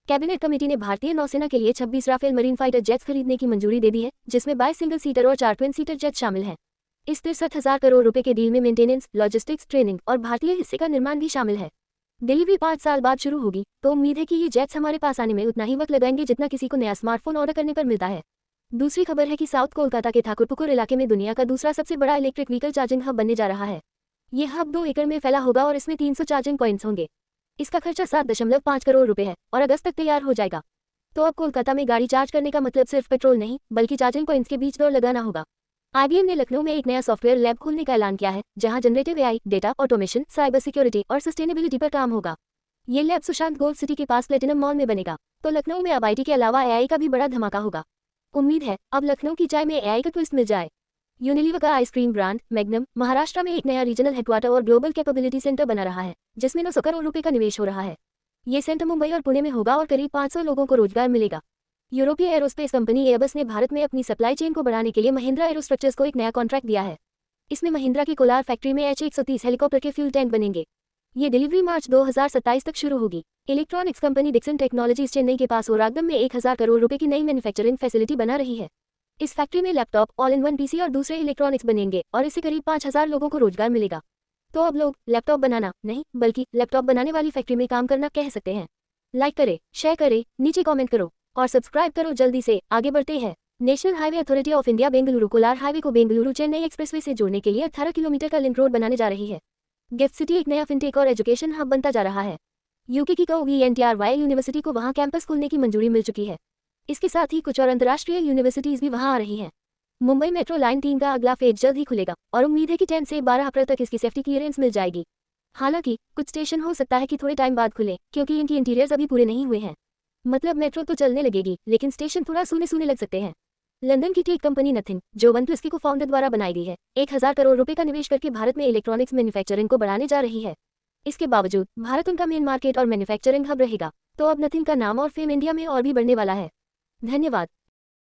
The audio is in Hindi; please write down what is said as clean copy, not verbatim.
कैबिनेट कमेटी ने भारतीय नौसेना के लिए 26 राफेल मरीन फाइटर जेट्स खरीदने की मंजूरी दे दी है, जिसमें 22 सिंगल सीटर और 4 ट्विन सीटर जेट शामिल हैं। इस 63,000 करोड़ रुपए के डील में मेंटेनेंस, लॉजिस्टिक्स, ट्रेनिंग और भारतीय हिस्से का निर्माण भी शामिल है। डिलीवरी 5 साल बाद शुरू होगी, तो उम्मीद है कि ये जेट्स हमारे पास आने में उतना ही वक्त लगाएंगे जितना किसी को नया स्मार्टफोन ऑर्डर करने पर मिलता है। दूसरी खबर है कि साउथ कोलकाता के ठाकुरपुकुर इलाके में दुनिया का दूसरा सबसे बड़ा इलेक्ट्रिक व्हीकल चार्जिंग हब बनने जा रहा है। ये हब 2 एकड़ में फैला होगा और इसमें 300 चार्जिंग पॉइंट्स होंगे। इसका खर्चा 7.5 करोड़ रुपए है और अगस्त तक तैयार हो जाएगा। तो अब कोलकाता में गाड़ी चार्ज करने का मतलब सिर्फ पेट्रोल नहीं, बल्कि चार्जिंग पॉइंट्स के बीच दौड़ लगाना होगा। IBM ने लखनऊ में एक नया सॉफ्टवेयर लैब खोलने का ऐलान किया है, जहां generative AI, data automation, cyber security और सस्टेनेबिलिटी पर काम होगा। ये लैब सुशांत गोल्ड सिटी के पास प्लेटिनम मॉल में बनेगा। तो लखनऊ में अब IT के अलावा AI का भी बड़ा धमाका होगा। उम्मीद है अब लखनऊ की चाय में AI का ट्विस्ट मिल जाए। यूनिलीवर का आइसक्रीम ब्रांड मैग्नम महाराष्ट्र में एक नया रीजनल हेडक्वार्टर और ग्लोबल कैपेबिलिटी सेंटर बना रहा है, जिसमें 900 करोड़ रुपए का निवेश हो रहा है। ये सेंटर मुंबई और पुणे में होगा और करीब 500 लोगों को रोजगार मिलेगा। यूरोपीय एरोस्पेस कंपनी एयरबस ने भारत में अपनी सप्लाई चेन को बढ़ाने के लिए महिंद्रा एरोस्ट्रक्चर्स को एक नया कॉन्ट्रैक्ट दिया है। इसमें महिंद्रा की कोलार फैक्ट्री में H130 हेलीकॉप्टर के फ्यूल टैंक बनेंगे। ये डिलीवरी मार्च 2027 तक शुरू होगी। इलेक्ट्रॉनिक्स कंपनी डिक्सन टेक्नोलॉजीज चेन्नई के पास ओरागदम में 1000 करोड़ रुपए की नई मैन्युफैक्चरिंग फैसिलिटी बना रही है। इस फैक्ट्री में laptop, all in one PC और दूसरे इलेक्ट्रॉनिक्स बनेंगे और इससे करीब 5000 लोगों को रोजगार मिलेगा। तो अब लोग लैपटॉप बनाना नहीं, बल्कि लैपटॉप बनाने वाली फैक्ट्री में काम करना कह सकते हैं। लाइक करें, शेयर करें, नीचे कमेंट करो और सब्सक्राइब करो। जल्दी से आगे बढ़ते हैं। National highway authority of India Bengaluru Kolar highway को बेंगलुरु चेन्नई एक्सप्रेसवे से जोड़ने के लिए 18 किलोमीटर का लिंक रोड बनाने जा रही है। गिफ्ट सिटी एक नया फिनटेक और एजुकेशन हब बनता जा रहा है। यूके की VNTRY यूनिवर्सिटी को वहां कैंपस खोलने की मंजूरी मिल चुकी है। इसके साथ ही कुछ और अंतर्राष्ट्रीय यूनिवर्सिटीज भी वहां आ रही हैं। मुंबई मेट्रो लाइन 3 का अगला फेज जल्द ही खुलेगा और उम्मीद है कि 10 से 12 अप्रैल तक इसकी सेफ्टी क्लियरेंस मिल जाएगी। हालांकि कुछ स्टेशन हो सकता है कि थोड़े टाइम बाद खुले, क्योंकि इनकी इंटीरियर्स अभी पूरे नहीं हुए हैं। मतलब मेट्रो तो चलने लगेगी, लेकिन स्टेशन थोड़ा सूने सूने लग सकते हैं। लंदन की टेक कंपनी नथिंग, जो OnePlus की को फाउंडर द्वारा बनाई गई है, 1000 करोड़ रुपए का निवेश करके भारत में इलेक्ट्रॉनिक्स मैन्युफैक्चरिंग को बढ़ाने जा रही है। इसके बावजूद भारत उनका मेन मार्केट और मैन्युफैक्चरिंग हब रहेगा। तो अब नथिंग का नाम और फेम इंडिया में और भी बढ़ने वाला है। धन्यवाद।